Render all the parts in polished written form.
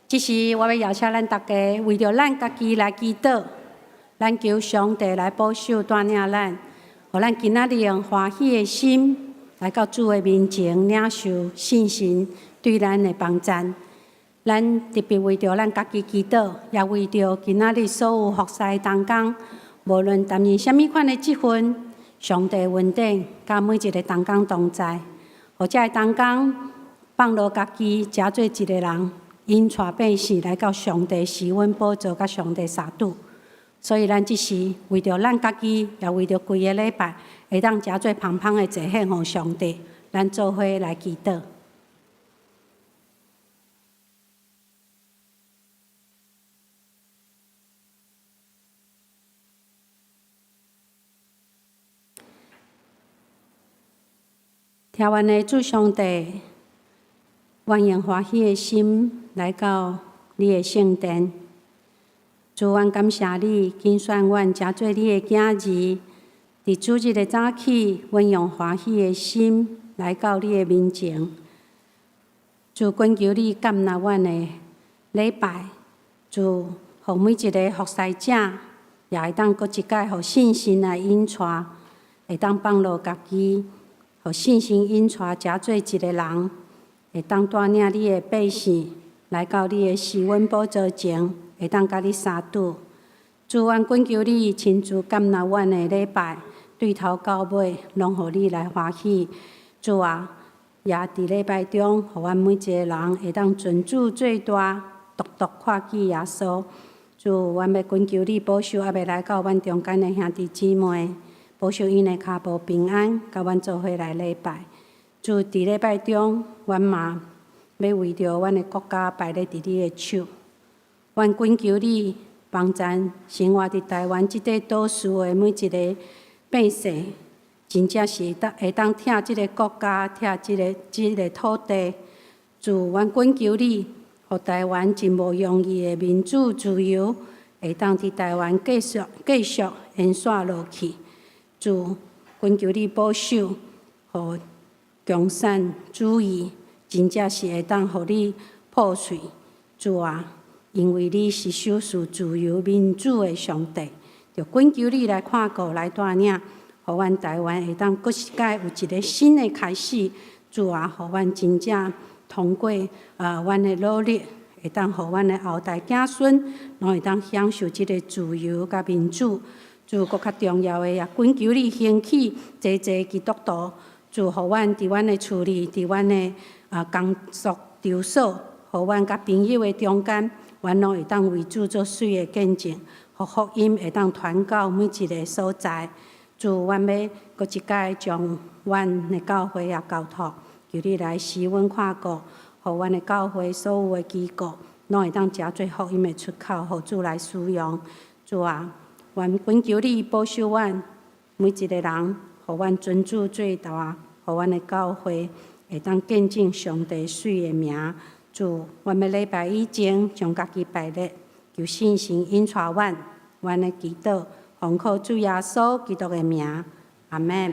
即时我要邀请咱大家为着咱家己来祈祷，咱求上帝来保守带领咱，互咱今仔日用欢喜的心来到主的面前，领受信心对咱的帮助。咱特别为着咱家己祈祷，也为着今仔日所有服侍同工，无论担任什么款的职分，上帝恩典甲每一个同工同在，或者同工放落家己，诚做一个人。因带百姓来到上帝施恩宝座，甲上帝相拄。所以咱即时为着咱家己，也为着规个礼拜，会当诚做芳芳的祭献予上帝。咱做伙来祈祷。听阮的主上帝，愿用欢喜的心来到你的圣殿。主，阮感谢你，拣选阮诚做你的囝儿。伫主日的早起，阮用欢喜的心来到你的面前。主，恳求你接纳阮的礼拜。主，互每一个服侍者也会当搁一摆互信心来引带，会当放落家己，互信心引带，诚做一个人。会当带领你的百姓来到你的施恩宝座前，会当甲你相拄。主，阮恳求你亲自接纳阮的礼拜，对头到尾拢互你来欢喜。主啊，也伫礼拜中，互阮每一个人会当尊主最大，独独看见耶稣。主，阮要恳求你保守，还未来到阮中间的兄弟姊妹，保守因的脚步平安，甲阮做伙来礼拜。主，伫礼拜中，阮嘛要为着阮的国家摆咧伫你的手。阮恳求你帮助生活伫台湾即块岛屿的每一个百姓，真正是会当疼即个国家，疼即个土地。主，阮恳求你，互台湾真无容易的民主自由，会当伫台湾继续延续落去。主，恳求你保守，互共产主义真正是会当互你破碎。主啊，因为你是守护自由民主的上帝，就恳求你来看顾、来带领，互阮台湾会当搁一摆有一个新的开始。主啊，互阮真正通过阮的努力，会当互阮的后代子孙，拢会当享受即个自由甲民主。主，搁较重要的，也恳求你兴起济基督徒。主，互阮伫阮的厝里，伫阮的工作场所，互阮甲朋友的中间，阮拢会当为主做水的见证，互福音会当传到每一个所在。主，阮要搁一摆将阮的教会也交托，求你来施恩看顾，互阮的教会所有的机构，拢会当诚做福音的出口，互主来使用。主啊，阮恳求你保守阮每一个人。互阮尊主最大，互阮的教会会当见证上帝水的名。主，阮要礼拜以前将家己摆列，求信心引带阮的祈祷，奉靠主耶稣基督的名，阿门。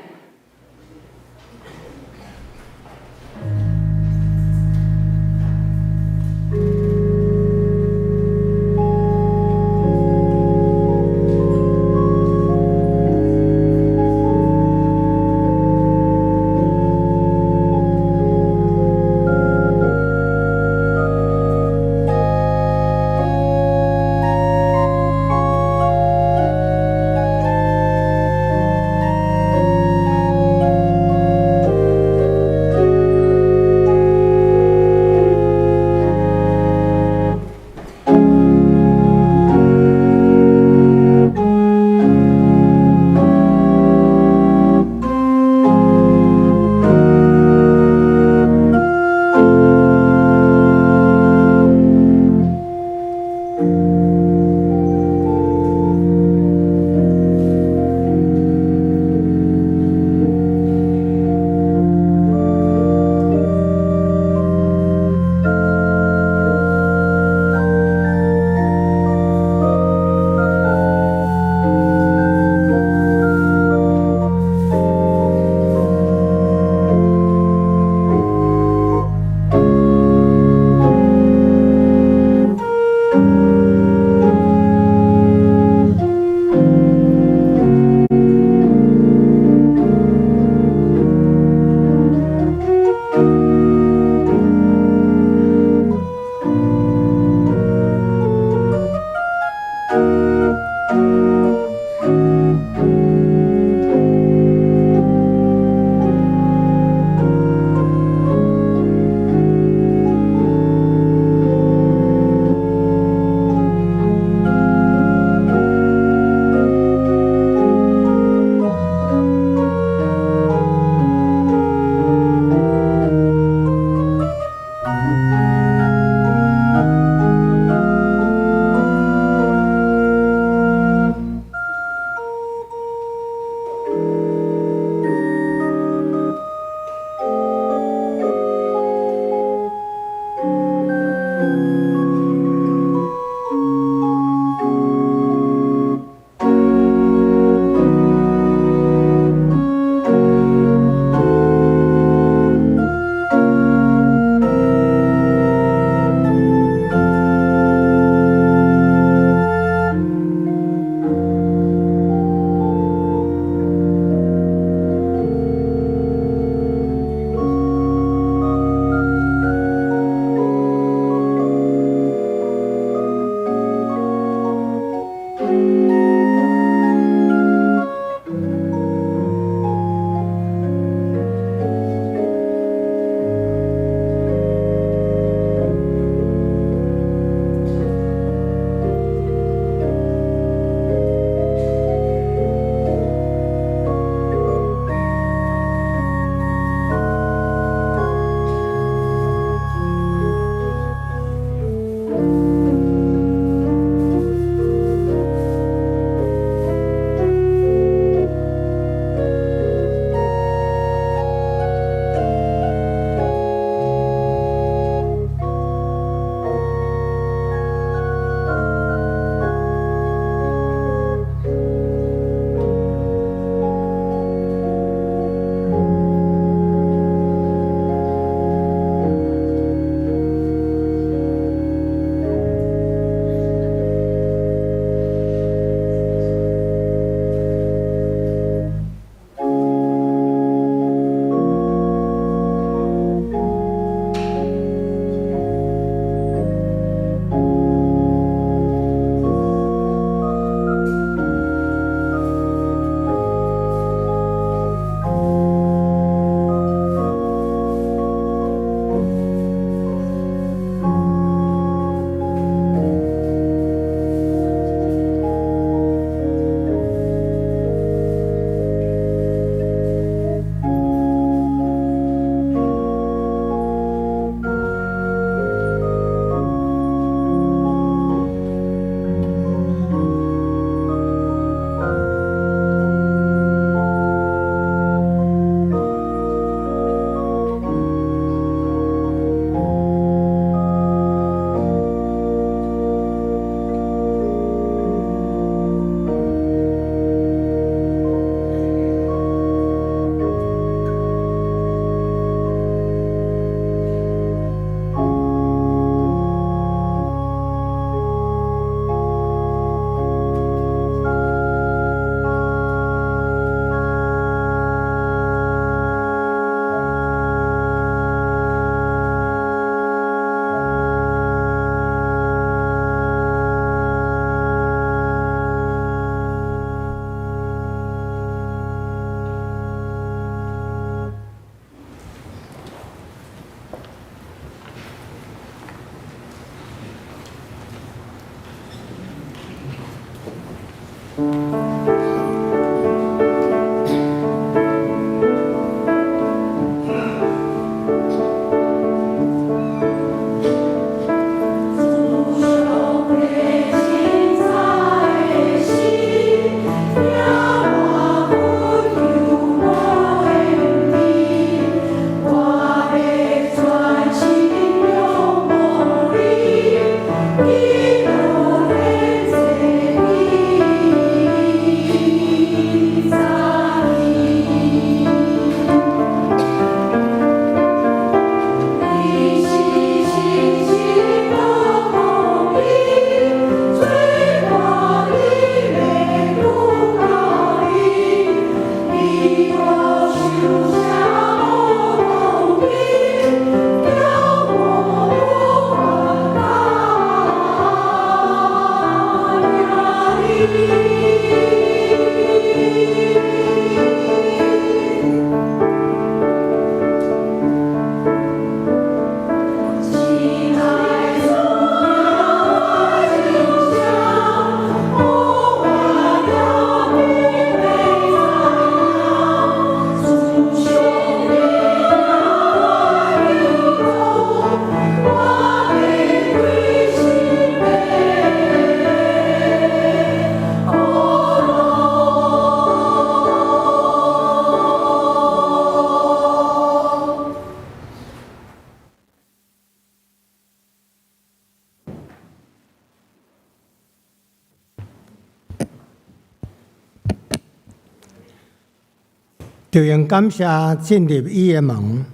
就用感谢进入伊的门，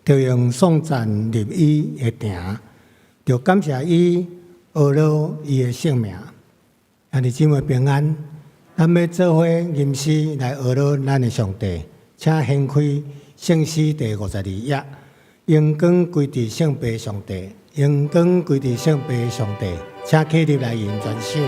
就用颂赞入伊的埕，就感谢伊学了伊的性命。兄弟姊妹平安，咱要做伙吟诗来学了咱的上帝，请掀开圣诗第52页，荣光归伫圣父上帝，荣光归伫圣父上帝，请起立来吟全首。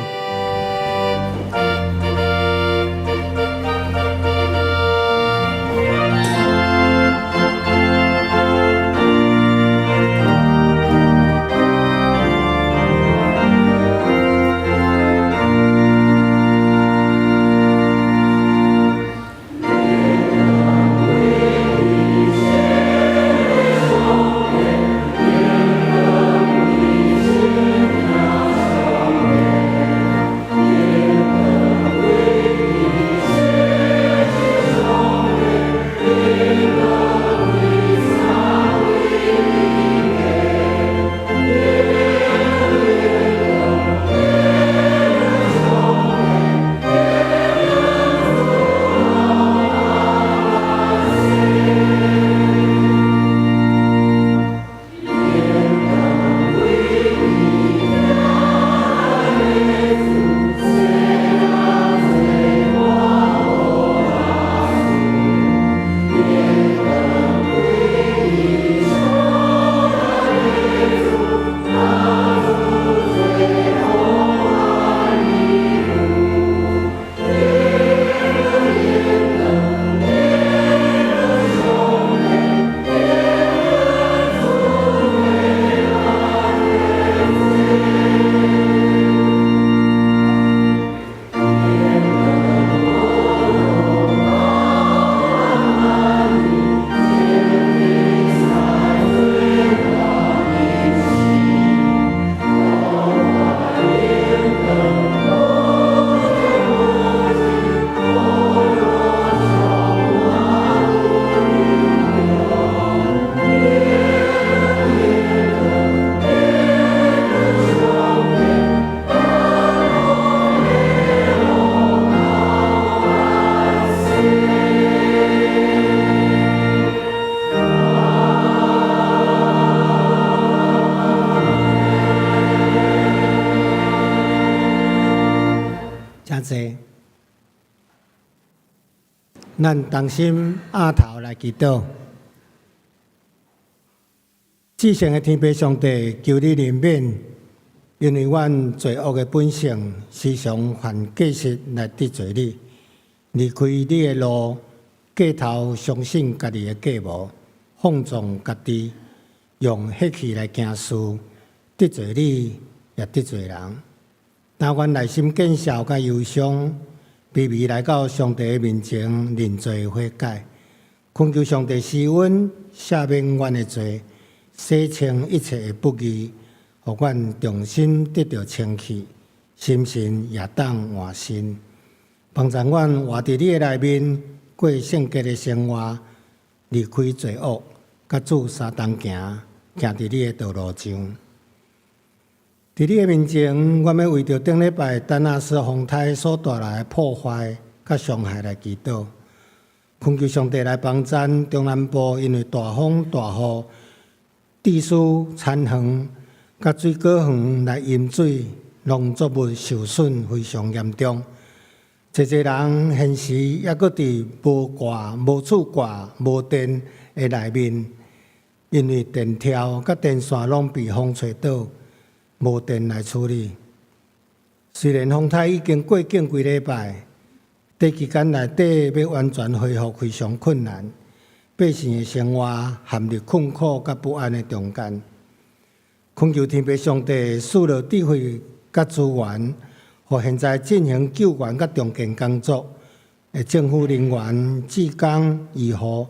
咱同心压头来祈祷，至圣的天父上帝，求你怜悯，因为阮罪恶的本性时常犯过失来得罪你，离开你的路，过头相信家己的计谋，放纵家己，用血气来行事，得罪你也得罪人。但阮内心见笑甲忧伤。微微来到上帝的面前认罪悔改，恳求上帝施恩赦免阮的罪，洗清一切的不义，互阮重新得到清气，心神也当换新，帮助阮活伫你的内面，过圣洁的生活，离开罪恶，甲主相同行伫你的道路上。伫你的面前，我要为着顶礼拜丹纳斯风台所带来的破坏甲伤害来祈祷，恳求上帝来帮咱中南部，因为大风大雨、地势残垣、甲水果园来淹水，农作物受损非常严重。侪人现时也搁伫无挂、无厝挂、无电的内面，因为电条甲电线拢被风吹倒。无电来处理。虽然风台已经过境几礼拜，短期间内底要完全恢复非常困难，百姓的生活陷入困苦甲不安的中间。恳求天父上帝赐了智慧甲资源，互现在进行救援甲重建工作的政府人员、志工、义护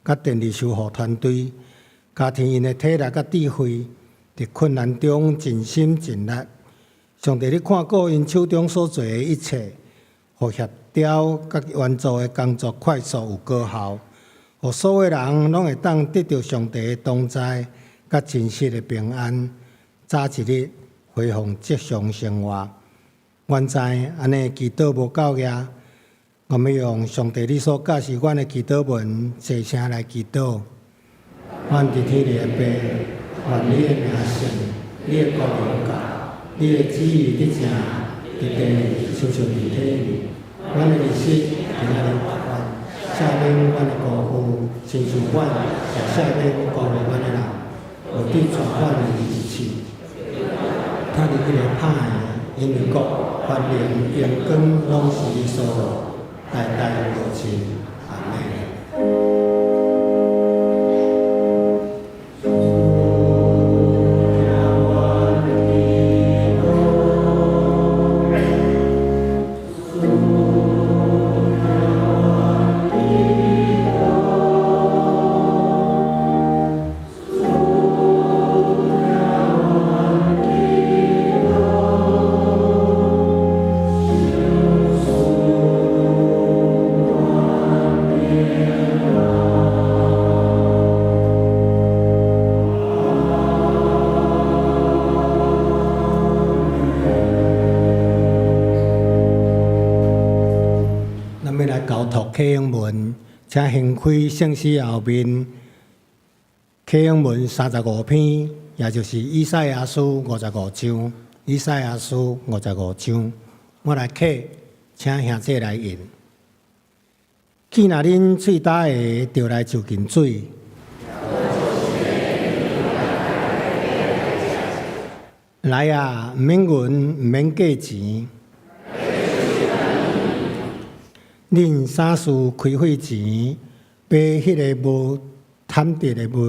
甲电力修护团队，加添因的体力甲智慧。伫困难中尽心尽力，上帝你看顾因手中所做的一切，互协调甲援助的工作快速有高效，互所有人拢会当得到上帝的同在，甲真实的平安，早一日恢复正常生活。原知安尼祈祷无够额，我们用上帝你所教示阮的祈祷文，齐声来祈祷。阮伫天里的爸，愿你的名圣，你的国荣降，你的旨意得成，伫地里亲像伫天里。阮的日息今仔日还阮，赦免阮的辜负，亲像阮也赦免辜负阮的人，无伫传阮的离弃。他伫迄个歹的，因为国、权力、荣光，拢是你所有，代代无尽。阿门。启应文，请掀开圣诗后面启应文35篇，也就是以赛亚书55章。以赛亚书55章，我来刻，请兄弟来引。既然恁喙焦的，就来就近水。来啊，毋免银，毋免价钱。恁啥事开会钱，买迄个无贪得的无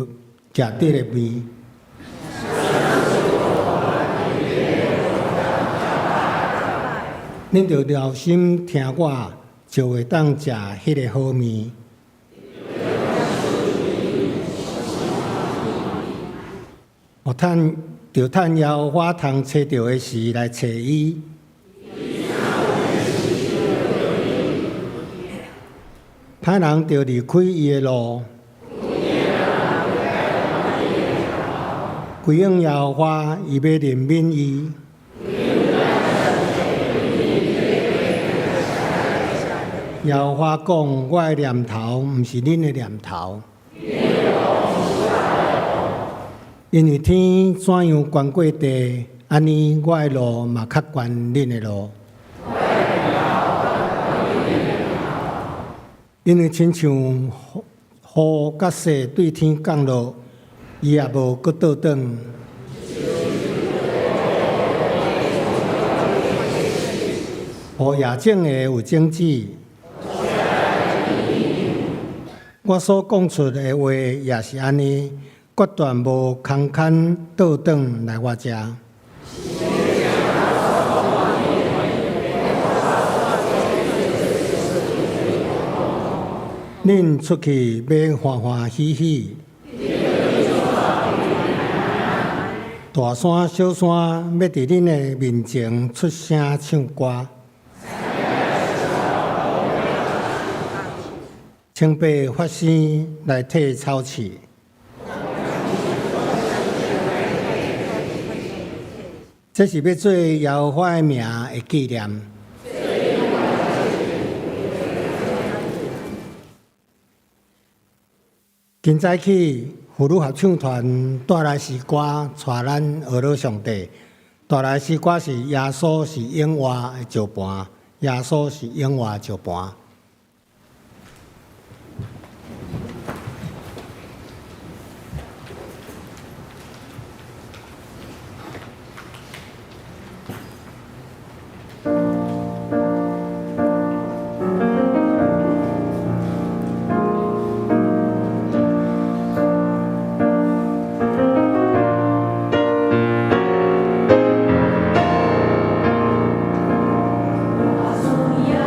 食得的面。恁着留心听我，就会当食迄个好面。着趁耶和华通找到的时来找伊。歹人着离开伊的路，归应耶和华，伊要怜悯伊。耶和华讲：我的念头毋是恁的念头，因为天怎样悬过地，安尼我的路嘛较悬恁的路。因为亲像雨甲雪对天降落，伊也无搁倒转。予夜静的有种子，我所讲出的话也是安尼，决断无空空倒转来我遮。恁出去要欢欢喜喜，大山小山要伫恁的面前出声唱歌，清白发声来替草饲。这是要做耶和华的名的纪念。今早起，妇女合唱团带来诗歌，带咱学了上帝。带来诗歌是耶稣是永活的石盘，耶稣是永活石盘。耶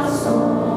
稣。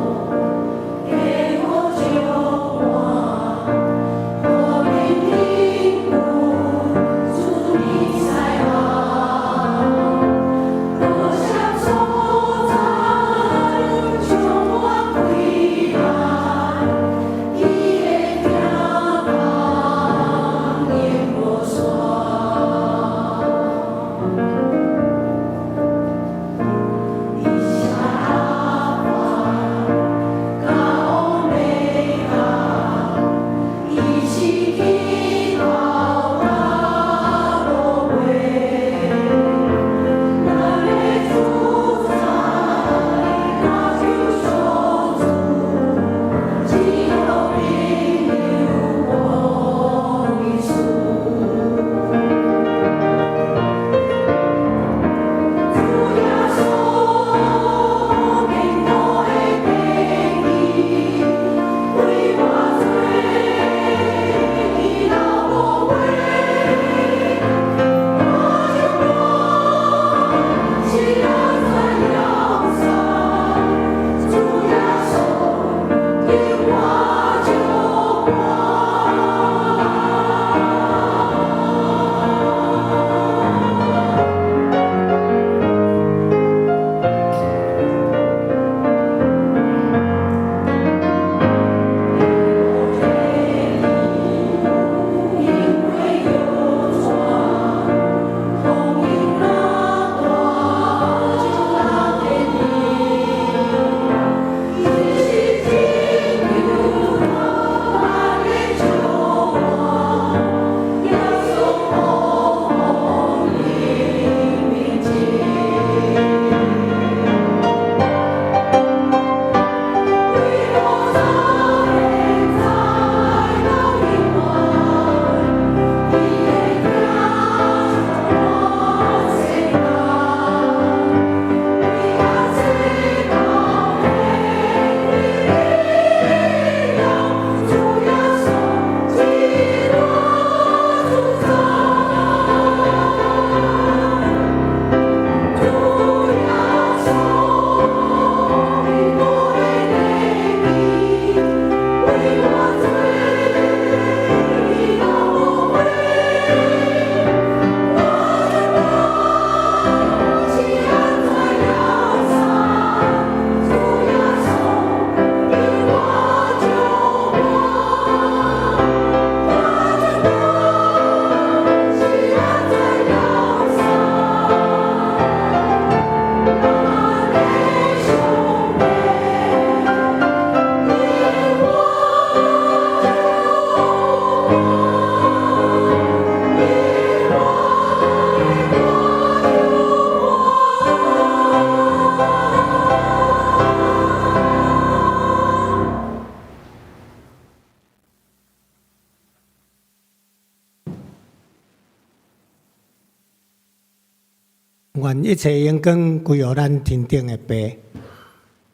愿一切荣光归予咱天顶的爸。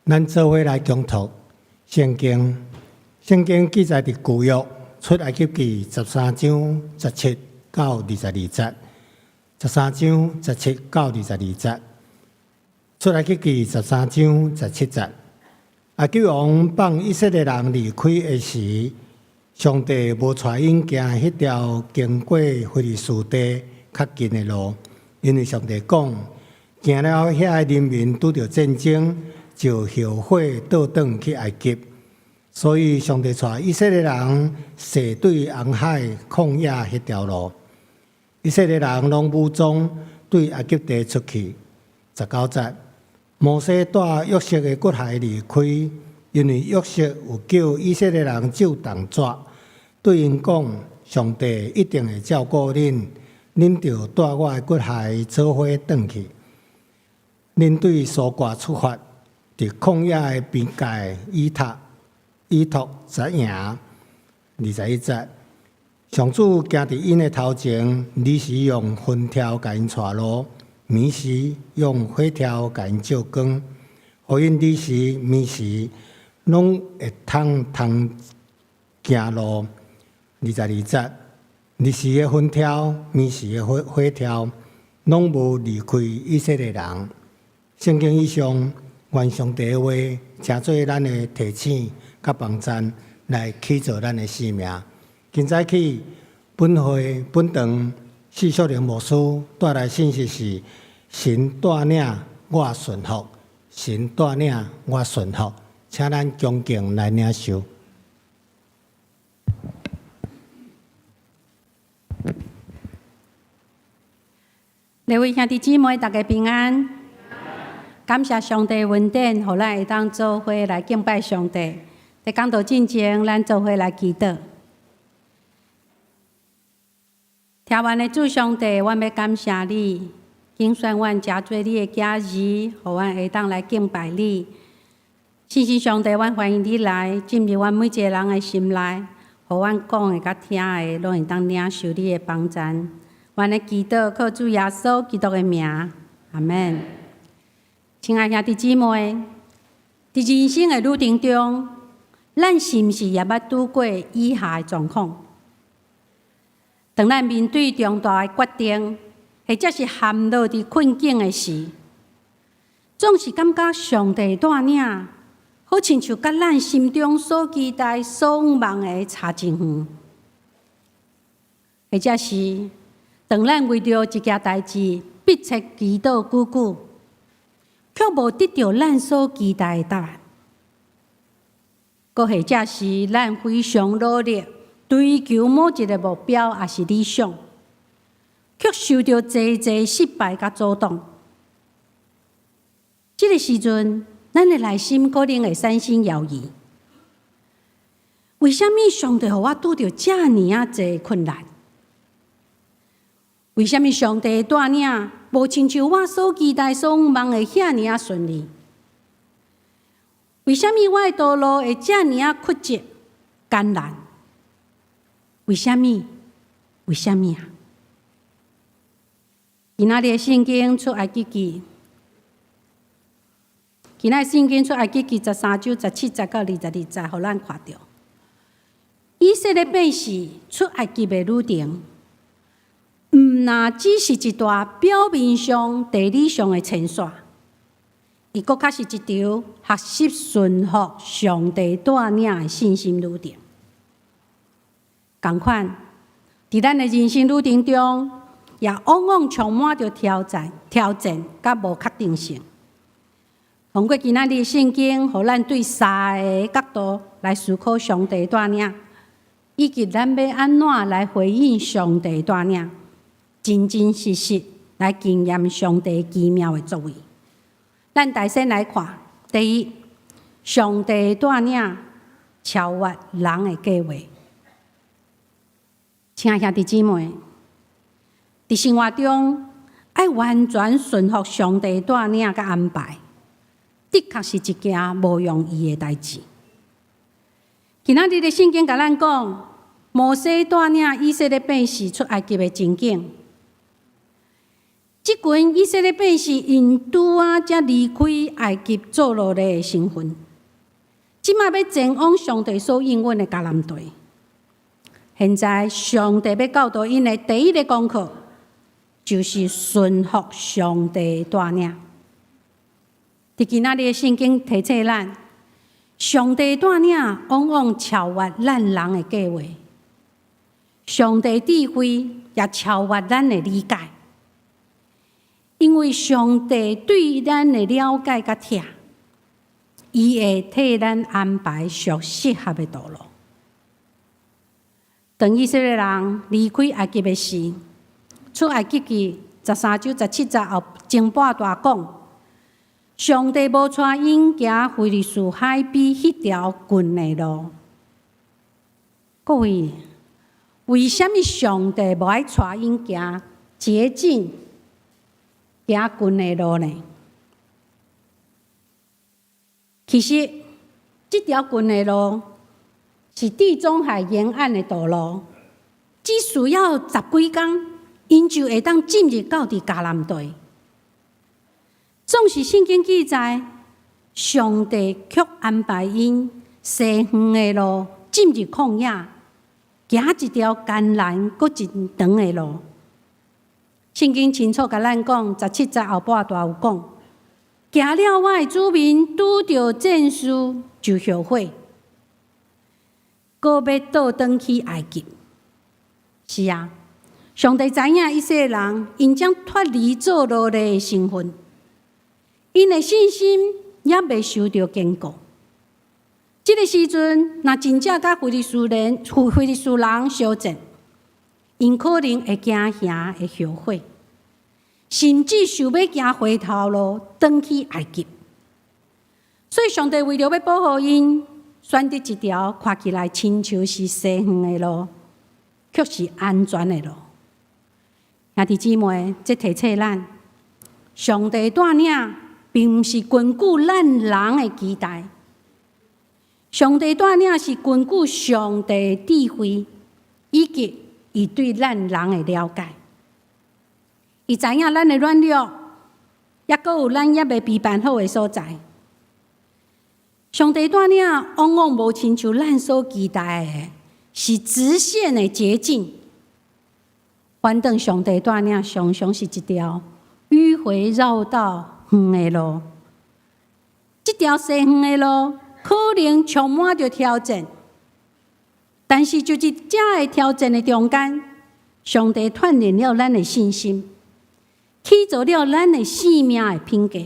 咱做伙来恭读圣经。圣经记载伫旧约出埃及记13章17到22节，13章17到22节。出埃及记13章17节，埃及王放以色列人离开的时，上帝无带因行迄条经过非利士地较近的路，因为上帝讲，行了遐人民拄着战争，就后悔倒转去埃及。所以上帝带以色列人驶对红海旷野迄条路，以色列人拢武装对埃及地出去。19节，摩西带约瑟的骨骸离开，因为约瑟有叫以色列人手动纸，对因讲：上帝一定会照顾恁，恁就带我的骨骸做伙转去。恁对苏挂出发，伫旷野的边界依托知影。21节，上主行伫因的头前，日时用云条甲因带路，暝时用火条甲因照光，互因日时、暝时拢会通行路。22节，日时的云条、暝时的火条，拢无离开以色列人。圣经以上，愿上帝的话成做咱的提醒甲帮赞，来启造咱的生命。今早起本堂四小龄牧师带来信息是：神带领我顺服，神带领我顺服。请咱恭敬来领受。各位兄弟姊妹，大家平安。感谢上帝恩典，互咱会当做伙来敬拜上帝。在讲道进前，咱做伙来祈祷。听完的主上帝，阮要感谢你，拣选阮加做你的家儿，互阮会当来敬拜你。谢谢上帝，阮欢迎你来进入阮每一个人的心内，互阮讲的甲听的，拢会当领受你的帮赞。阮的祈祷靠主耶稣基督的名，阿门。亲爱兄弟姊妹，伫人生的旅程中，咱是毋是也捌拄过以下的状况？当咱面对重大的决定，或者是陷落伫困境的时，总是感觉上帝带领，好亲像甲咱心中所期待、所望的差真远。或者是当咱为着一件代志迫切祈祷久久，却无得到咱所期待的答案；搁或者是咱非常努力追求某一个目标，也是理想，却受到侪失败甲阻挡。这个时阵，咱的内心可能会产生犹豫：为什么上帝互我拄着遮尔侪困难？为什么上帝带领无亲像我所期待、所望的遐尔顺利？为什么我的道路会遮尔曲折艰难？为什么？为什么啊？今仔日的圣经出埃及记，今仔圣经出埃及记13章17节到22节，互咱看到以色列百姓出埃及的旅程。毋那只是一段表面上、地理上的牵线，伊搁较是一条学习顺服上帝带领的信心旅程。同款，伫咱的人生旅程中，也往往充满着挑战甲无确定性。通过今仔日圣经，互咱对三个角度来思考上帝带领，以及咱要安怎来回应上帝带领。真实来经验上帝奇妙的作为。咱大先来看，第一，上帝带领超越人的计划。亲爱兄弟姊妹，伫生活中爱完全顺服上帝带领甲安排，的确是一件无容易的代志。今仔日的圣经甲咱讲，摩西带领以色列百姓出埃及的情景。即群以色列百姓因拄才离开埃及做奴隶的身份，即马要前往上帝所应允的迦南地。现在上帝要教导因的第一个功课，就是顺服上帝的带领。伫今仔日的圣经提醒咱，上帝的带领往往超越咱人的计划，上帝智慧也超越咱的理解。因为上帝对咱的了解甲疼，伊会替咱安排上适合的道路。当以色列人离开埃及的时，出埃及记13章17节后前半段讲，上帝无带因行非利士海边迄条近的路。各位，为什么上帝无爱带因行捷径？行近的路呢？其实，这条近的路是地中海沿岸的道路，只需要10几天，因就会当进入到迦南地。总是圣经记载，上帝却安排因西远的路进入旷野，行一条艰难搁真长的路。圣经清楚甲咱讲，17节后半段有讲，行了我的子民拄着战事就后悔，搁要倒转去埃及。是啊，上帝知影以色列人因将脱离做奴隶的身份，因的信心也未受到坚固。这个时阵，若真正甲非利士人相战，因可能会惊吓，会后悔，甚至想要行回头路，转去埃及。所以，上帝为了要保护因，选择一条看起来亲像是西远的路，却是安全的路。兄弟姊妹，这提醒咱，上帝带领并不是根据咱人的期待，上帝带领是根据上帝的智慧，以及伊对咱人的了解。伊知影咱的软弱，也阁有咱也未备办好的所在。上帝带领往往无亲像咱所期待的，是直线的捷径。反正上帝带领常常是一条迂回绕道远的路。这条西远的路可能充满着挑战，但是就是这个挑战的中间，上帝锻炼了咱的信心，起造了咱的生命的品格。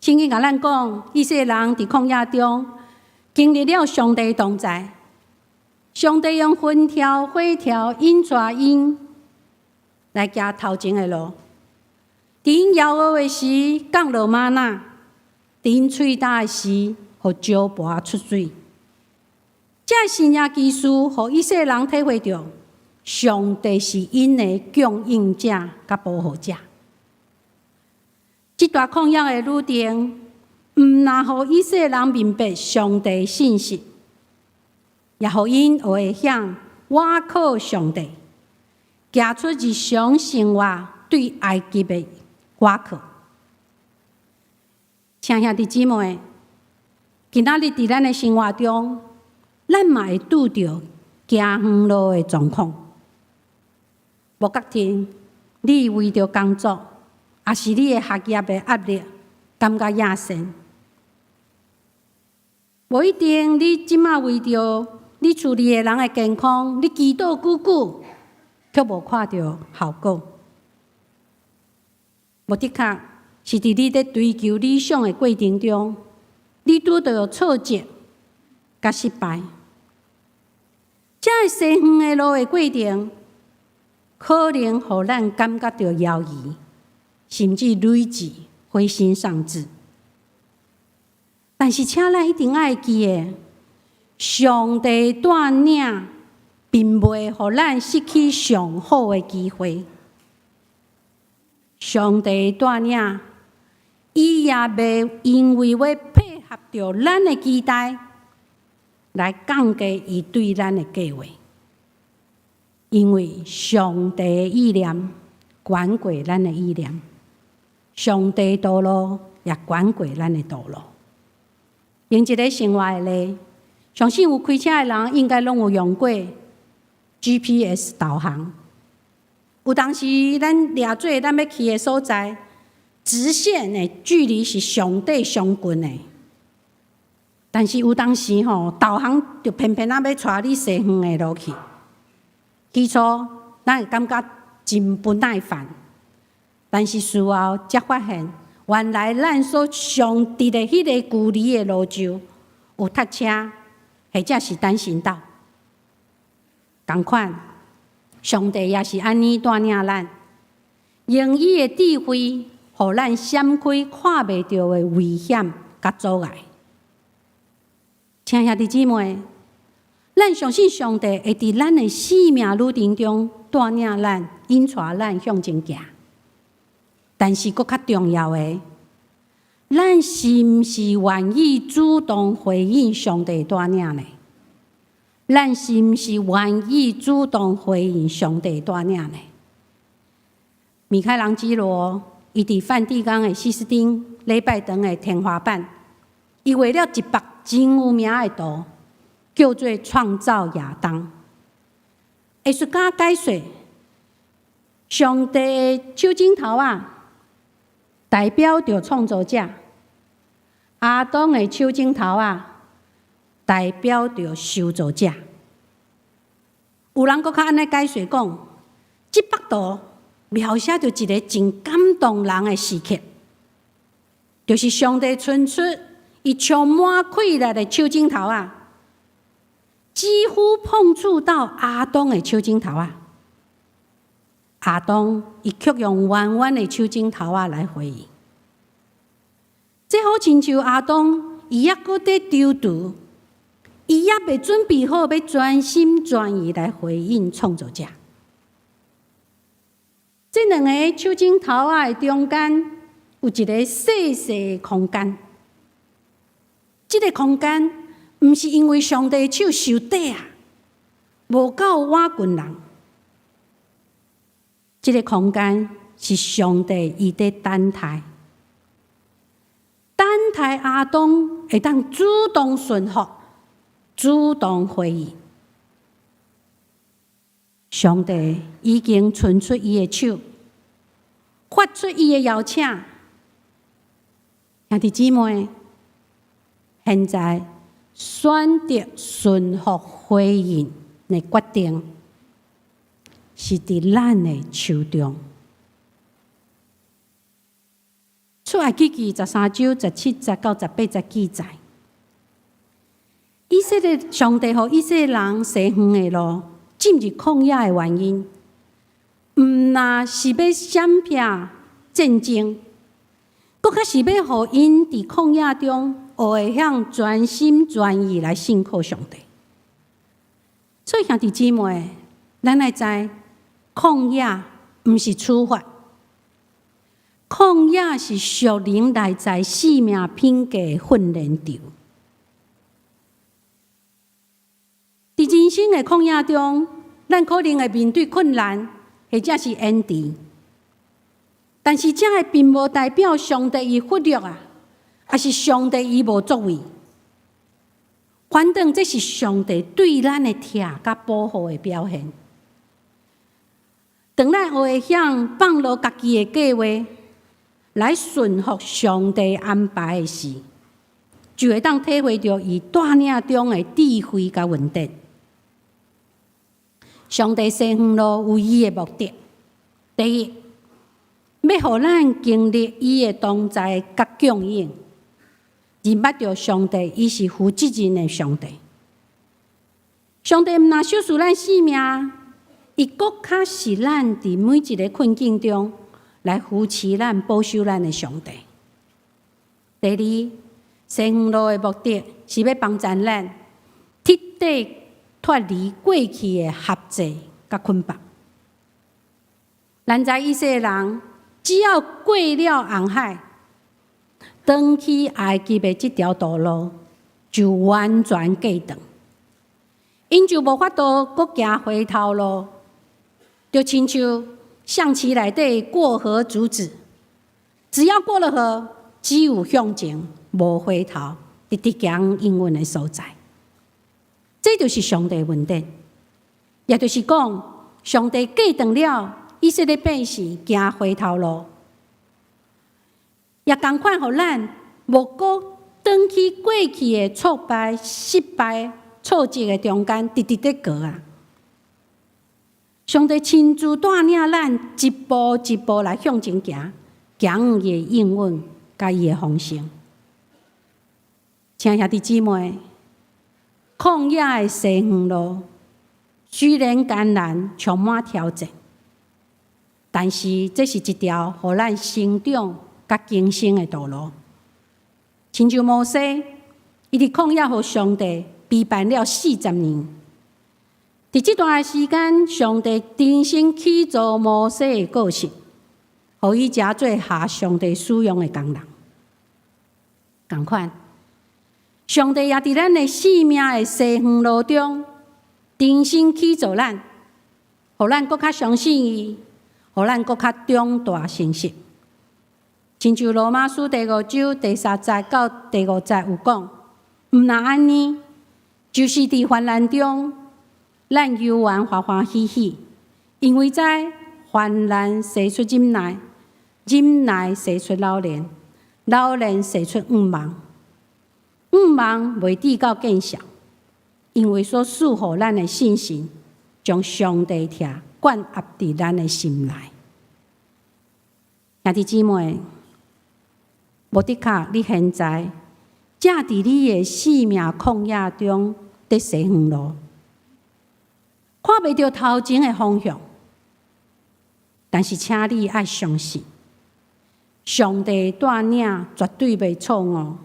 圣经甲咱讲，以色列人伫旷野中经历了上帝同在，上帝用风条、火条引带因来行头前的路。伫因摇学的时，降落吗哪；伫因喙焦的时，互石盘出水。这神业技术，互以色列人体会到，上帝是因的供应者甲保护者。这段旷野的旅程，毋但互以色列人明白上帝信息，也互因学会晓倚靠上帝，行出日常生活对埃及的倚靠。亲兄弟姊妹，今仔日伫咱的生活中，咱嘛会拄着行远路的状况。无确定你为着工作，也是你的学业的压力，感觉亚深。无一定你即马为着你厝里的人的健康，你祈祷久久，却无看到效果。无的确是伫你在追求理想的过程中，你拄到挫折甲失败。这个西远的路的过程，可能互咱感觉到犹豫，甚至累积灰心丧志。但是，请咱一定要记得，上帝带领并袂互咱失去上好的机会。上帝带领，伊也袂因为要配合着咱的期待，来降低伊对咱的计划。因为上帝的意念管过咱的意念，上帝道路也管过咱的道路。用一个生活的例，相信有开车的人应该拢有用过 GPS 导航。有当时咱抓做咱要去的所在，直线的距离是上帝上近的，但是有当时导航就偏偏要带你西远的路去。起初咱会感觉真不耐烦，但是事后才发现，原来咱所上伫的迄个距离的路上，有塞车，或者是单行道。同款，上帝也是安尼带领咱，用伊的智慧，互咱闪开看袂到的危险甲阻碍。亲兄弟姊妹，咱相信上帝会伫咱的生命旅程中带领咱、引带咱向前行。但是，搁较重要的，咱是毋是愿意主动回应上帝带领呢？咱是毋是愿意主动回应上帝带领呢？米开朗基罗伊伫梵蒂冈的西斯丁礼拜堂的天花板，伊画了一幅真有名的图，叫做《创造亚当》。艺术家解说，上帝的手指头代表着创造者，亚当的手指头代表着受造者。有人搁较安尼解说讲，这幅图描写着一个真感动人的时刻，就是上帝伸出伊充满快乐的手指头几乎碰触到亚当的手指头亚当伊却用弯弯的手指头来回应。这好亲像亚当，伊还搁在丢毒，伊还未准备好要专心专意来回应创造者。这两个手指头的中间有一个细细的空间，这个空间毋是因为上帝手受底无够瓦棍人，这个空间是上帝伊在等待亚当会当主动顺服、主动回应。上帝已经伸出伊的手，发出伊的邀请。兄弟姊妹，现在选择顺服回应的决定，是伫咱的手中。出埃及记13章17、19、18节记载，以色列上帝予以色列人西远的路进入旷野的原因，毋但是要闪避战争，搁较是要互因伫旷野中学会向专心专意来信靠上帝。所以兄弟姊妹，咱要知旷野毋是处罚。旷野是属灵内在生命品格的训练场。伫人生的旷野中，咱可能会面对困难，或者是炎治，但是这个并无代表上帝伊忽略还是上帝伊无作为。反正这是上帝对咱的疼甲保护的表现。当咱学会向放落家己的计划，来顺服上帝安排的事，就会当体会到伊带领中的智慧甲稳定。上帝西远路有伊的目的，第一，要互咱经历伊的同在甲供应，认捌到上帝伊是负责任的上帝。上帝毋但守护咱性命，伊搁较是咱伫每一个困境中来扶持咱、保守咱的上帝。第二，西远路的目的是要帮助咱彻底脱离过去的辖制甲捆绑。咱知以色列人只要过了红海，转去埃及的这条道路就完全过断，因就无法度搁行回头路，就亲像象棋内底过河卒子，只要过了河，只有向前，无回头，直直行永远的所在。这就是上帝恩典，也就是讲，上帝隔断了以色列百姓行回头路，也同款，互咱无过转去过去的挫败、失败、挫折的中间，直直在过啊。上帝亲自带领咱一步一步来向前行，行伊的应允，甲伊的丰盛。亲兄弟姊妹，旷野的西远路虽然艰难，充满挑战，但是这是一条互咱成长甲更新的道路。亲像摩西，伊伫旷野互上帝陪伴了40年。伫这段时间，上帝重新启造摩西的个性，互伊诚做下上帝使用的工人。同款，上帝也伫咱的生命的西远路中，重新启造咱，互咱更较相信伊，互咱更较长大成熟。亲像罗马书第5章第3节到第5节有讲，毋若安尼，就是伫患难中。咱犹原欢欢喜喜，因为知患难生出忍耐，忍耐生出老练，老练生出盼望，盼望袂抵到见效，因为所赐予咱的信心，将上帝疼灌压伫咱的心内。兄弟姊妹，无的确，你现在正伫你的生命旷野中伫西远路。看袂到头前的方向，但是请你爱相信，上帝带领绝对袂错误。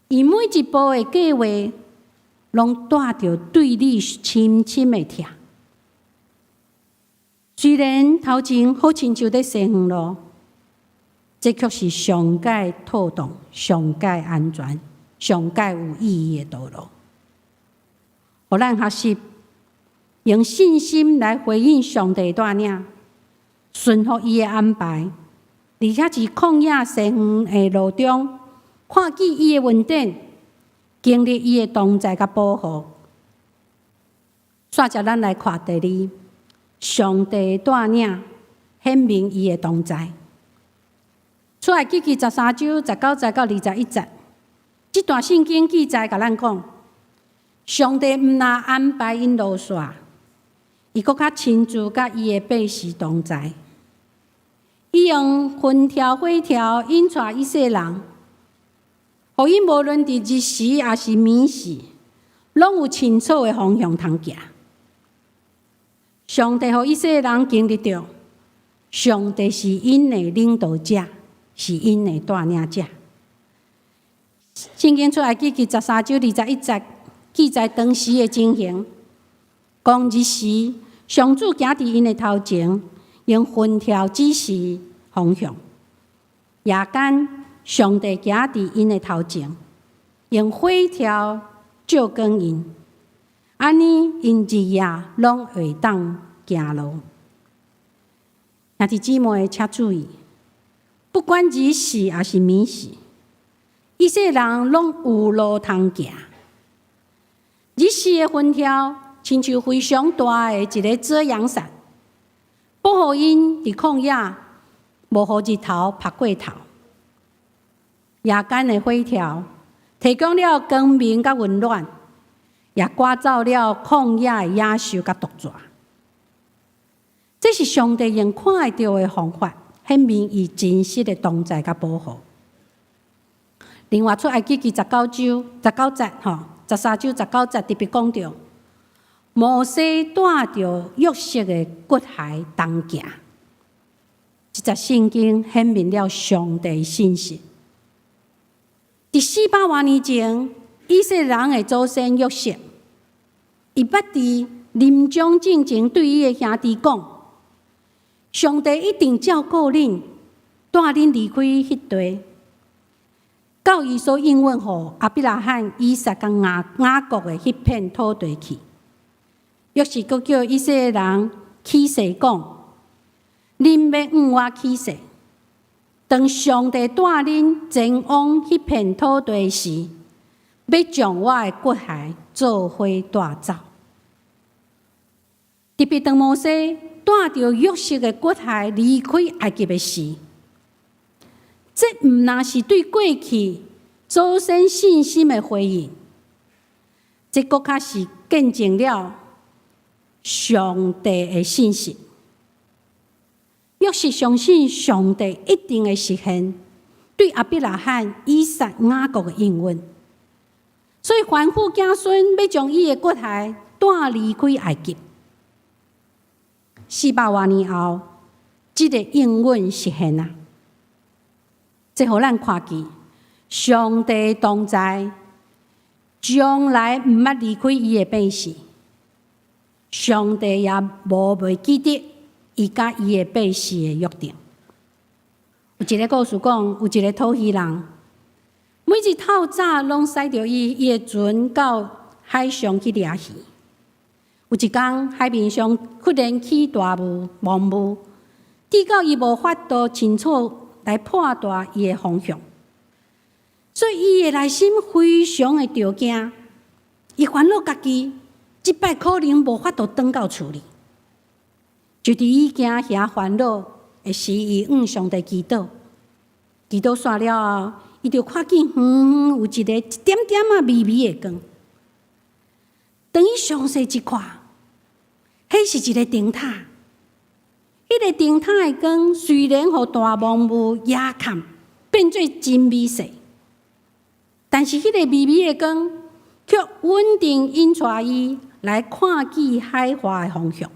伊每一步的计划，拢带着对你深深的疼。虽然头前好亲像在西远路，这却是上界妥当、上界安全、上界有意义的道路，互咱学习。用信心来回应上帝带领，顺服伊的安排，而且伫旷野西远的路中，看见伊的恩典，经历伊的同在甲保护。煞接咱来看第2，上帝带领显明伊的同在。出来记13章19节到21节，这段圣经记载甲咱讲，上帝毋若安排因路线。伊搁较亲自甲伊的百姓同在，伊用风调火调引带以色列人，互伊无论伫日时也是暝时，拢有清楚的方向通行。上帝互以色列人经历到，上帝是因的领导者，是因的带领者。圣经出来记13章21节，记载当时的情形，讲日时。上主行伫因的头前，用风调指示方向；夜间，上帝行伫因的头前，用火条照光因。安尼，因日夜拢会当行路。兄弟姊妹，请注意，不管日时也是暝时，以色列人拢有路通行。日时的风条。亲像非常大的一个遮阳伞，保护因伫旷野无互日头晒过头。夜间的火条提供了光明甲温暖，也赶走了旷野的野兽甲毒蛇。这是上帝用看会到的方法，显明伊真实的同在甲保护。另外，出埃及记19节13章19节特别讲到。摩西带着约瑟的骨骸同行，这节圣经显明了上帝信息。伫400多年前，以色列人的祖先约瑟，伊捌伫临终之前对伊的兄弟讲：“上帝一定照顾恁，带恁离开迄地，到伊所应允予亚伯拉罕、以撒甲雅各的迄片土地去。”约瑟阁叫以色列人起誓讲：恁要向我起誓，当上帝带恁前往迄片土地时，要将我的骨骸做伙带走。特别当摩西带着约瑟的骨骸离开埃及的时，这毋但是对过去祖先信心的回应，这更较是见证了上帝的信心。约瑟相信上帝一定会实现对亚伯拉罕、以撒、雅各的应允，所以吩咐子孙要将伊的骨骸带离开埃及。400多年后，这个应允实现啊！这互咱看见，上帝同在，将来毋捌离开伊的百姓。上帝也无袂记得伊甲伊的百姓的约定。有一个故事讲，有一个讨鱼人，每日透早拢驶着伊的船到海上去掠鱼。有一天，海面上忽然起大雾、蒙雾，直到伊无法度清楚来判断伊的方向，所以伊的内心非常的着惊。伊烦恼家己，即摆可能无法度转到厝里。就伫伊惊遐烦恼的时，伊向上帝祈祷。祈祷煞了后，伊就看见远远有一点点微微的光。当伊详细一看，迄是一个灯塔。迄个灯塔的光虽然互大蒙雾掩盖，变做真美色，但是迄个微微的光却稳定引带伊来看见海华的方向。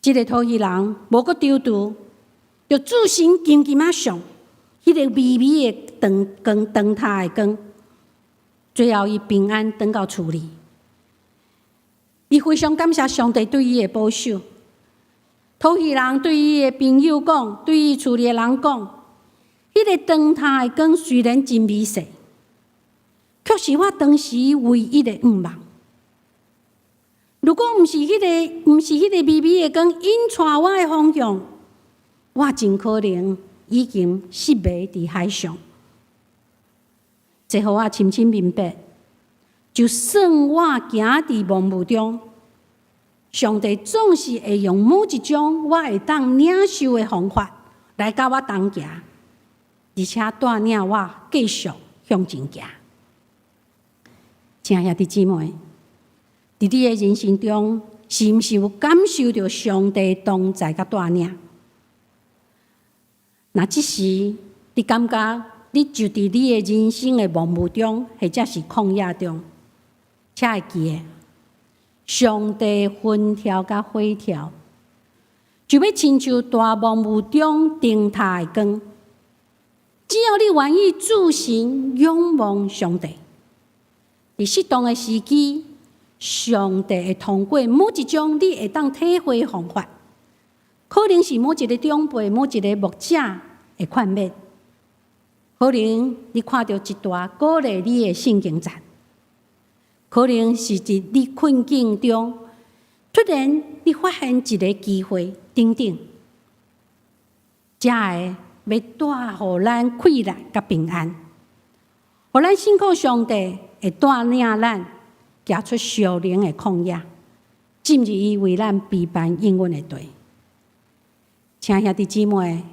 这个讨鱼人无阁丢丢，就自行紧紧啊上迄个微微的灯塔的光，最后伊平安转到厝里。伊非常感谢上帝对伊的保守。讨鱼人对伊的朋友讲，对伊厝里的人讲，迄个灯塔的光虽然真美色，却是我当时唯一的愿望。如果毋是迄个微微的光引带我的方向，我真可能已经失迷伫海上。这互我深深明白，就算我行伫蒙雾中，上帝总是会用某一种我会当领受的方法来甲我同行，而且带领我继续向前行。亲爱的姊妹，伫你的人生中，是毋是有感受到上帝同在甲带领？那即时你感觉你就伫你的人生的蒙雾中，或者是旷野中，请会记得，上帝分条甲火条，就要亲像大蒙雾中灯塔的光。只要你愿意自行仰望上帝，伫适当的时机，上帝会通过某一种你会当体会的方法，可能是某一个长辈、某一个牧者的劝勉，可能你看到一段鼓励你的圣经赞，可能是伫你困境中，突然你发现一个机会，等等，才会要带互咱快乐甲平安，互咱信靠上帝会带领咱行出属灵的旷野，进入伊为咱备办应允的地。亲爱的姊妹，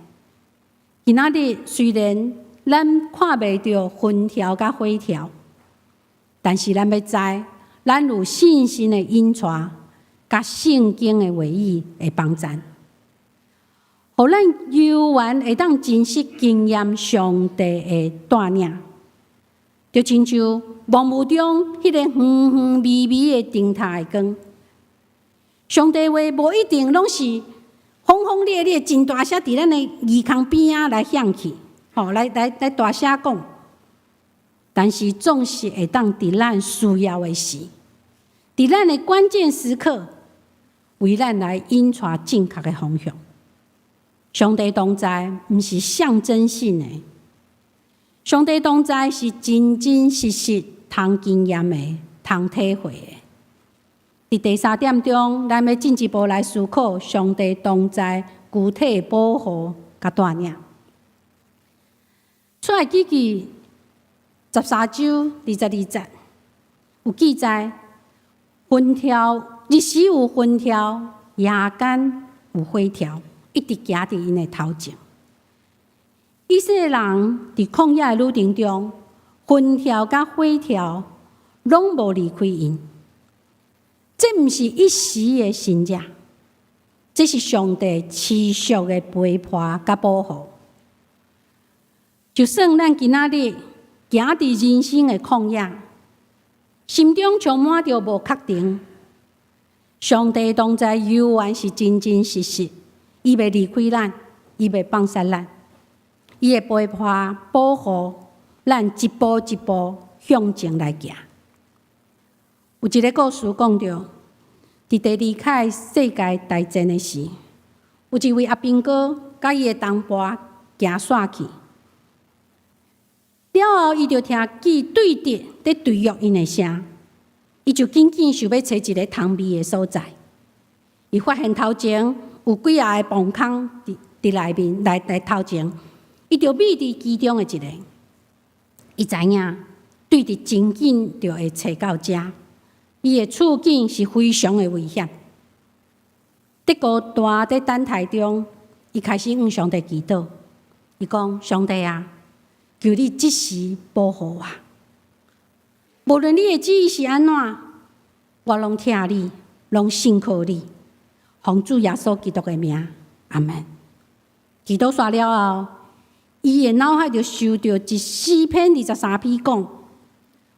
今仔日虽然咱看袂到分条甲火条，但是咱要知，咱有信心的引带，甲圣经的话语的帮助，互咱悠远会当真实经验上帝的带领。就亲像蒙雾中迄个远远微微的灯塔的光，上帝话无一定拢是轰轰烈烈、真大声伫咱的耳孔边仔来响起，来大声讲。但是总是会当伫咱需要的时，伫咱的关键时刻，为咱来引带正确的方向。上帝同在，毋是象征性的。上帝同在是真真实实通经验的、通体会的。伫第3点钟，咱要进一步来思考上帝同在具体保护甲带领。出埃及记13章22节有记载，日时有云条，夜间有火条，一直行伫因的头前。以色列人伫旷野的旅程中，云条甲火条拢无离开因。这毋是一时的心热，这是上帝持续的陪伴甲保护。就算咱今仔日行伫人生的旷野，心中充满着无确定，上帝同在永远是真真实实，伊袂离开咱，伊袂放弃咱，伊会陪伴保护咱一步一步向前来行。有一个故事讲到，伫第离开世界大战的时，有一位阿兵哥甲伊的同伴行煞去，了后伊就听见对敌在对约因的声，伊就紧紧想要找一个通秘的所在。伊发现头前有几个崩坑伫内面来头前，伊就秘伫其中的一个。伊知影对敌真紧就会找到遮。伊的处境是非常的危险。在孤单在等待中，伊开始向上帝祈祷。伊讲：上帝啊，求你即时保护我。无论你的旨意是安怎，我拢听你，拢信靠你。奉主耶稣基督的名，阿门。祈祷煞了后，伊的脑海就收到一诗篇23篇讲。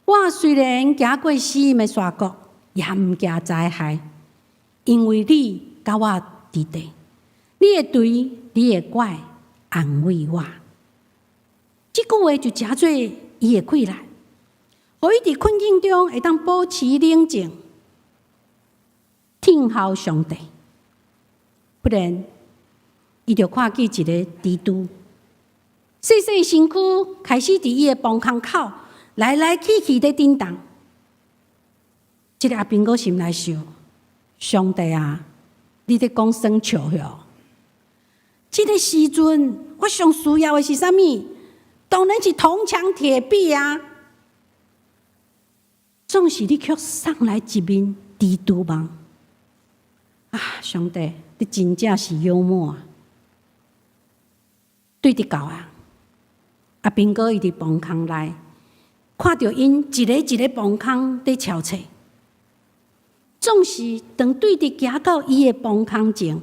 我虽然行过死荫的峡谷，也毋惊灾害，因为你甲我伫地，你的锤、你的拐安慰我。这句话就诚做伊的气力，互伊伫困境中会当保持冷静，听候上帝。不然，伊就看见一个蜘蛛，细细身躯开始伫伊的崩坑口。来来去去在震动，这个阿兵哥心内想：上帝啊，你在讲生笑哟！这个时阵，我上需要的是啥物？当然是铜墙铁壁啊！总是你却送来一面蜘蛛网啊！上帝，你真正是幽默啊！对得到啊！阿兵哥伊伫崩坑内。看到因一个一个崩坑在敲找，总是当对敌行到伊的崩坑前，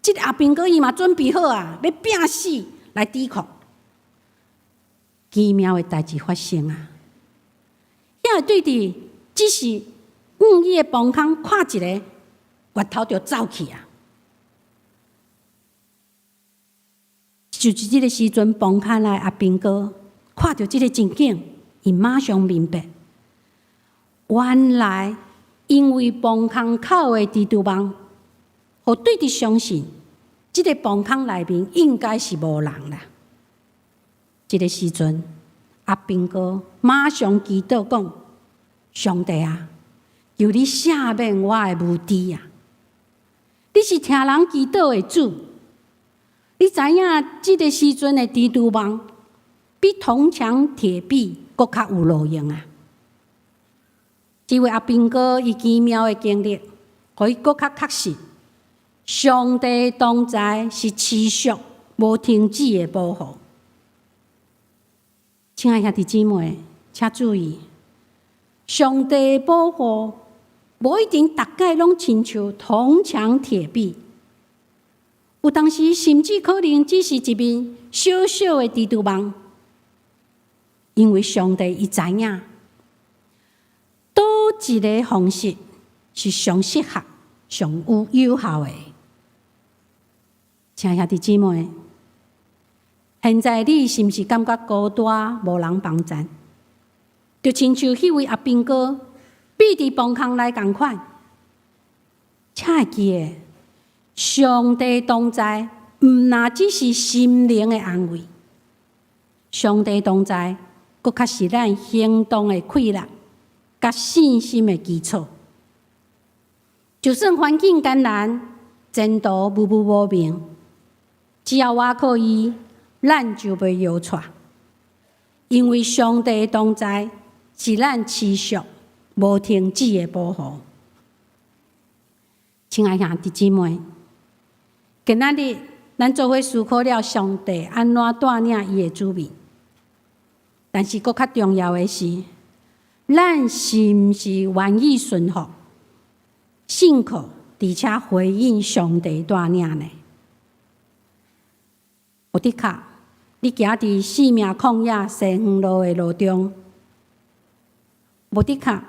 这个阿兵哥伊嘛准备好啊，要拼死来抵抗。奇妙的代志发生啊！遐个对敌只是伊的崩坑看一个，月头就走去啊！就是这个时阵，崩坑内阿兵哥看到这个情景。伊马上明白，原来因为崩坑口的蜘蛛网，互对敌相信，这个崩坑内面应该是无人啦。这个时阵，阿兵哥马上祈祷讲：上帝啊，求你赦免我的无知啊！你是听人祈祷的主，你知影这个时阵的蜘蛛网比铜墙铁壁搁较有路用啊！这位阿兵哥伊奇妙的经历，互伊搁较确实，上帝同在是持续无停止的保护。亲爱兄弟姊妹，请注意，上帝的保护无一定大概拢亲像铜墙铁壁，有当时甚至可能只是一面小小的蜘蛛网。因为上帝伊知影，倒一个方式是上适合、上有效的。亲爱兄弟姊妹，现在你是毋是感觉孤单、无人帮衬？就亲像迄位阿兵哥闭伫崩坑内共款，请会记得，上帝同在，毋那只是心灵的安慰，上帝同在。搁较是咱行动的气力，甲信心的基础。就算环境艰难，前途默默无明，只要倚靠伊，咱就袂摇错。因为上帝同在，是咱持续无停止的保护。亲爱兄弟姊妹，今仔日咱做伙思考了上帝安怎带领伊的子民，但是搁较重要的是，咱是毋是愿意顺服、信靠，而且回应上帝带领呢？有的确，你行伫生命旷野西远路的路中，无的确，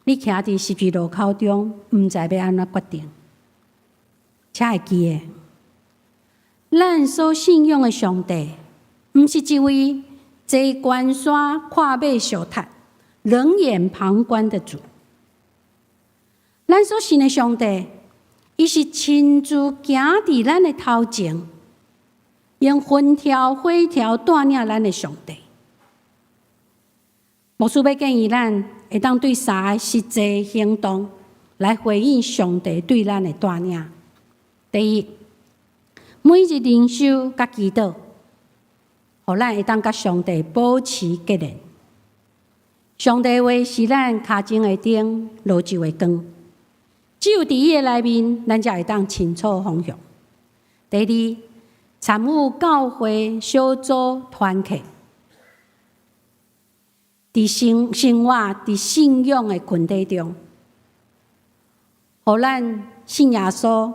你徛伫十字路口中，毋知要安怎决定。且会记诶，咱所信仰的上帝，毋是一位坐关山看马小tat冷眼旁观的主。咱所信的上帝，伊是亲自行伫咱的头前，用分条火条带领咱的上帝。牧师要建议咱会当对三个实际行动来回应上帝对咱的带领。第一，每日灵修甲祈祷，互咱会当甲上帝保持结连。上帝话是咱脚前的灯，路上的光。只有伫伊的内面，咱才会当清楚方向。第二，参与教会小组团契，伫生活、伫信仰的群体中，互咱信耶稣。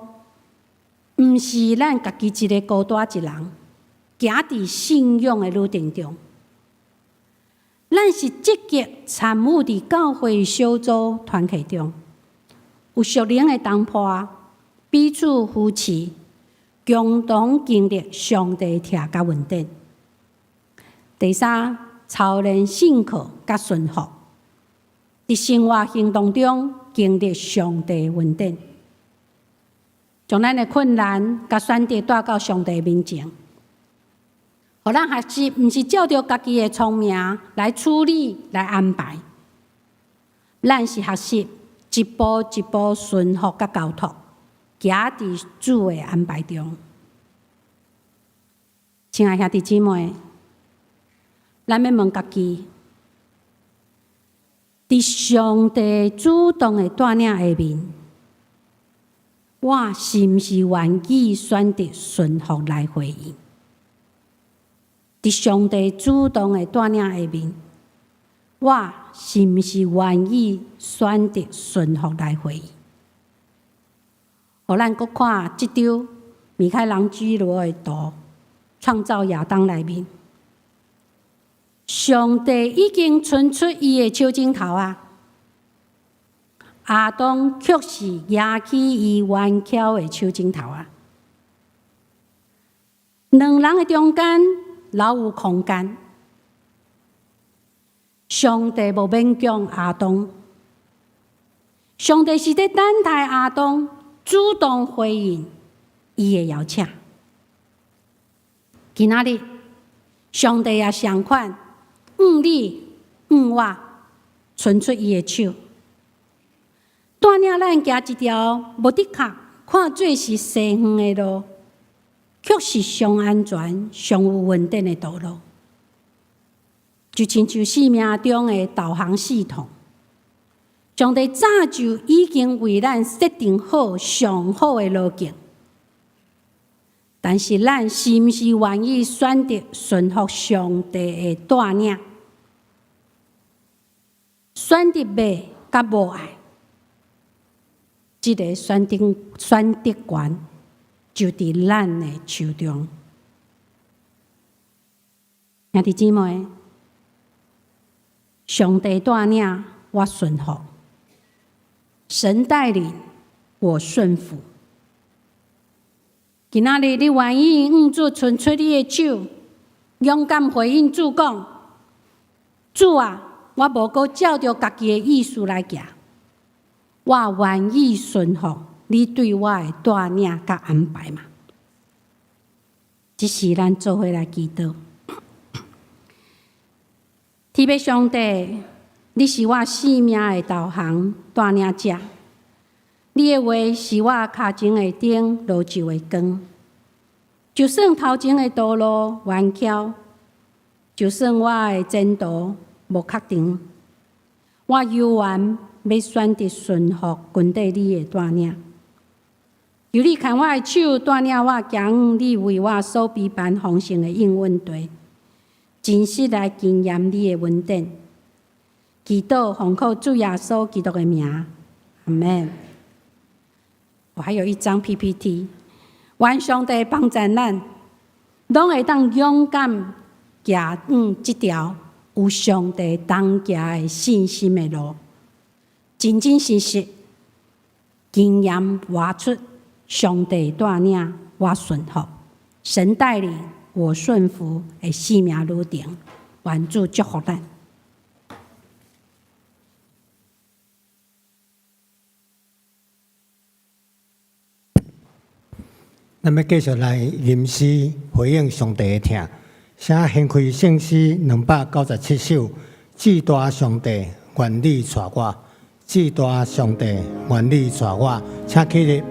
毋是咱家己一个孤单一人，行伫信仰的旅程中，咱是积极参与伫教会小组团契中，有属灵的同伴，彼此扶持，共同经历上帝疼甲稳定。第三，操练信靠甲顺服，伫生活行动中经历上帝稳定。将咱的困难甲选择带到上帝面前，互咱学习，毋是照着家己的聪明来处理、来安排，咱是学习一步一步顺服甲交托，行伫主的安排中。亲爱兄弟姊妹，咱要问家己，伫上帝主动的带领下面，我是毋是愿意选择顺服来回应？伫上帝主动的带领下面，我是毋是愿意选择顺服来回应？互咱搁看即张米开朗基罗的图，创造亚当内面，上帝已经伸出伊的手指头啊！亚当却是压起伊弯翘的手指头啊！两人的中间留有空间，上帝无勉强亚当，上帝是在等待亚当主动回应伊的邀请。今仔日，上帝也相款，你我，伸出伊的手。带领咱行一条无的确看做是西远的路，却是上安全、上有稳定的道路。就亲像生命中的导航系统，上帝早就已经为咱设定好上好的路径。但是咱是毋是愿意选择顺服上帝的带领，选择爱甲无爱？这个选择权就伫咱的手中。兄弟姊妹，上帝带领我顺服，神带领我顺服。今仔日你愿意主伸出你的手，勇敢回应主讲：主啊，我无搁照着家己的意思来行。我愿意顺服你对我的带领甲安排嘛？这是咱做伙来祈祷。天父上帝，你是我生命的导航带领者，你的话是我脚前的灯，路上的光。就算头前的道路弯曲，就算我的前途无确定，我犹原要选择顺服跟着你的带领。求你牵我的手，带领我行你为我所备办丰盛的应允地，真实来经验你的恩典。祈祷奉靠主耶稣基督的名，阿门。我还有一张 PPT， 愿上帝帮助咱，拢会当勇敢行这条有上帝同行的信心的路，真真实实经验活出上帝带领我顺服，神带领我顺服的生命路程。愿主祝福咱。咱要继续来吟诗回应上帝的听，写献开圣诗297首。至大上帝，愿你带我；至大上帝，愿你带我。请起立。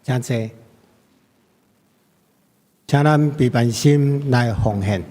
真济，请咱备办心来奉献。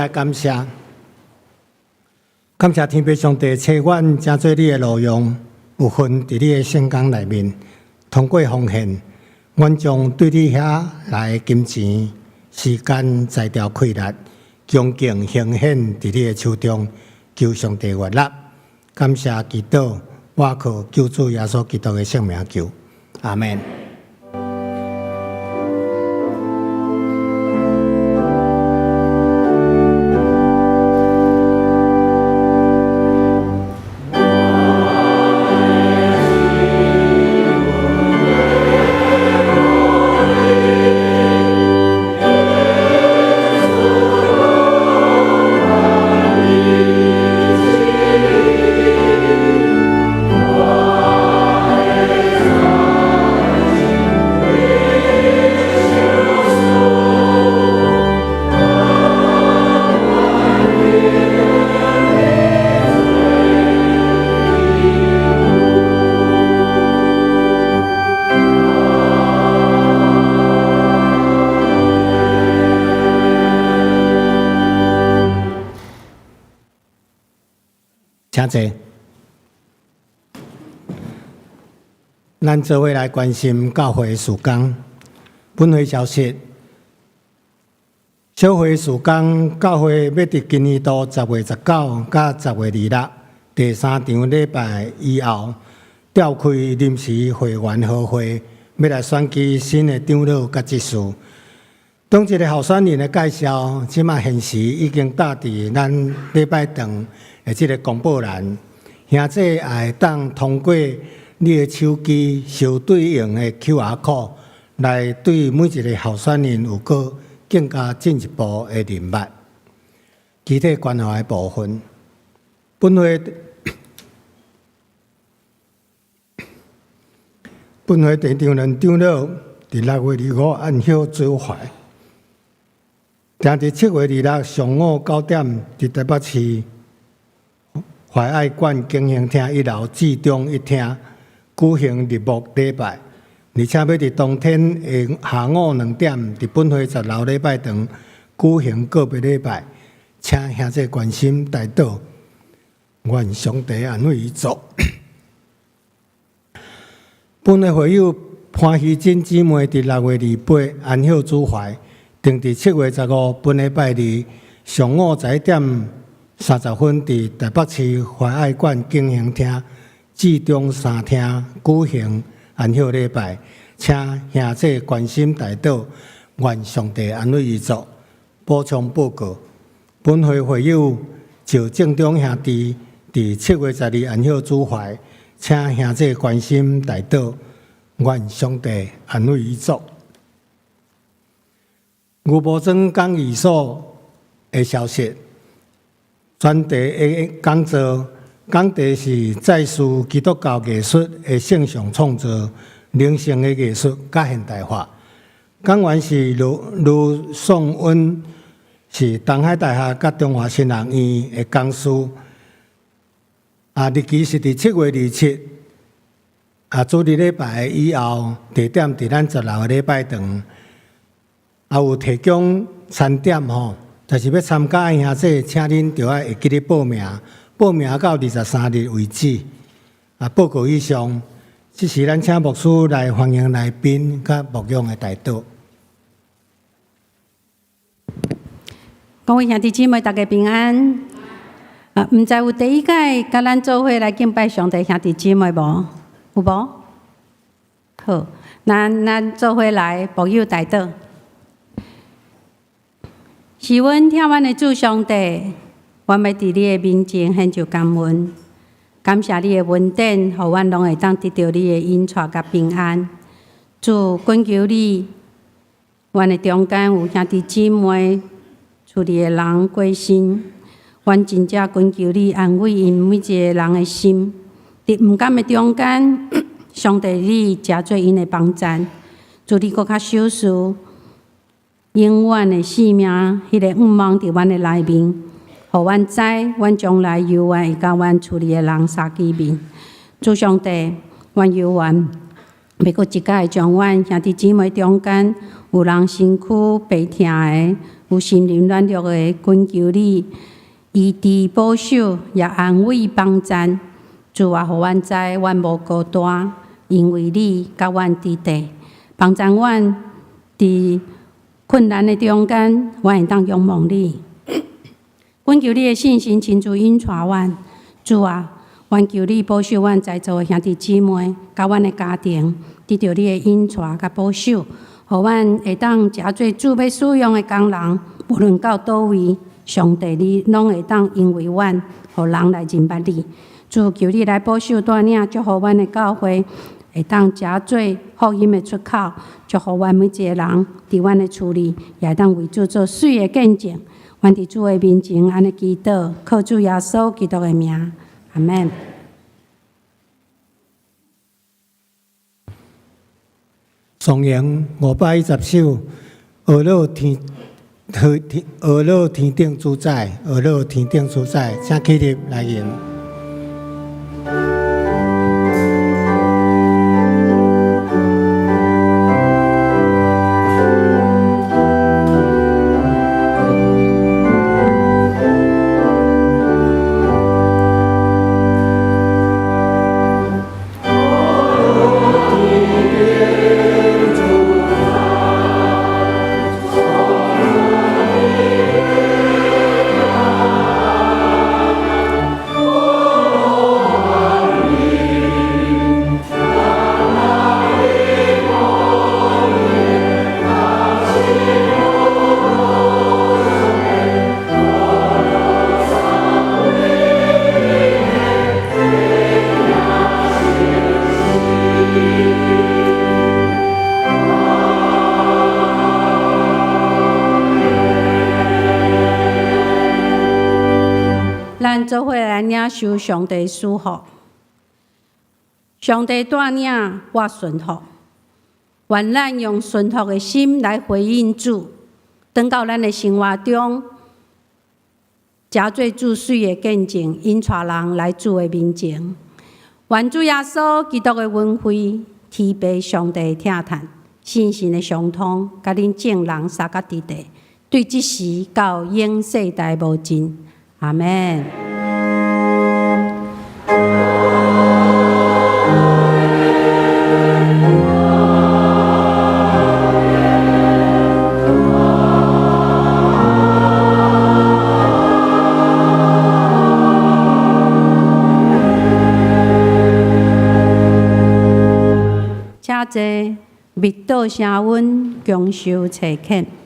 来感谢，感谢天父上帝赐阮真做你的路用，有份伫你的圣工内面，通过奉献，阮将对你遐来的金钱、时间、才调、气力，恭敬奉献伫你的手中，求上帝悦纳。感谢祈祷，我靠救主耶稣基督的圣名求，阿门。请坐。咱做伙来关心教会事工。本会消息，小会事工，教会要伫今年度10月19到10月26第3场礼拜以后，召开临时会员好会，要来选举新的长老甲执事。当一个候选人的介绍，即马现时已经搭伫咱礼拜堂的即个公报栏，兄弟也会当通过你的手机收对应的 QR code 来对每一个候选人有个更加进一步的认识。具体关怀的部分，本会地长人长老伫6月25按晓主怀。定伫7月26上午9点，伫台北市怀爱馆经营厅1楼至中一厅举行日幕礼拜，而且要伫当天下午2点，伫本会10楼礼拜堂举行个别礼拜，请兄弟关心代祷，愿上帝安慰伊做。本会会友潘希珍姊妹伫6月28安晓主怀。定伫7月15本礼拜日上午11点30分，伫台北市怀爱馆经营厅至中3厅举行安晓礼拜，请兄弟关心代祷，愿上帝安慰伊做。补充报告，本会会友就正中兄弟伫7月12安晓主怀，请兄弟关心代祷，愿上帝安慰伊做。牛埔庄讲义所的消息，专题的讲座，讲题是再述基督教艺术的圣上创造、灵性的艺术甲现代化。讲员是卢颂恩，是东海大学甲中华神学院的讲师。日期是伫7月27，主日礼拜以后，地点伫咱10楼的礼拜堂。也有提供餐点吼，就是要参加的兄弟，请恁就要会记咧报名，报名到23日为止。报告以上，即是咱请牧师来欢迎来宾甲牧养的代祷。各位兄弟姊妹，大家平安。毋知有第一届甲咱做伙来敬拜上帝兄弟姊妹无？有无？好，咱做伙来牧友代祷。是阮听阮的主上帝，阮要伫你的面前献上感恩，感谢你的恩典，互阮拢会当得到你的恩宠甲平安。主，恳求你，阮的中间有兄弟姊妹，厝里的人过身，阮真正恳求你安慰因每一个人的心。伫毋甘的中间，上帝你诚做因的帮衬，祝你搁较守事。永远的生命，迄个愿望伫阮的内面，互阮知，阮将来犹原会甲阮厝里的人相见面。主上帝，阮犹原要搁一摆将阮兄弟姊妹中间有人身躯白疼的，有心灵软弱的，恳求你医治保守，也安慰帮赞。主啊，互阮知，阮无孤单，因为你甲阮伫地，帮助阮伫困难的中间，阮会当仰望你。阮求你的信心亲自引带阮。主啊，阮求你保守阮在座的兄弟姊妹，甲阮的家庭，得到你的引带甲保守，互阮会当诚做主要使用的工人，无论到倒位，上帝你拢会当因为阮，互人来认捌你。主求你来保守带领，祝福阮的教会会当诚做福音的出口，祝福阮每一个人伫阮的厝里，也会当为主做水的见证。阮伫主的面前安尼祈祷，靠主耶稣基督的名，阿门。颂扬510首，俄罗天顶主宰，俄罗天顶主宰，请起立来吟。咱做伙来领受上帝赐福，上帝带领我顺服，愿咱用顺服的心来回应主，等到咱的生活中，诚做主水的见证，引带人来主的面前。愿主耶稣基督的恩惠、天父上帝疼叹、信心的相通，甲恁众人三角伫地，对即时到永世代无尽。阿门。请坐，密道声温，共修切恳。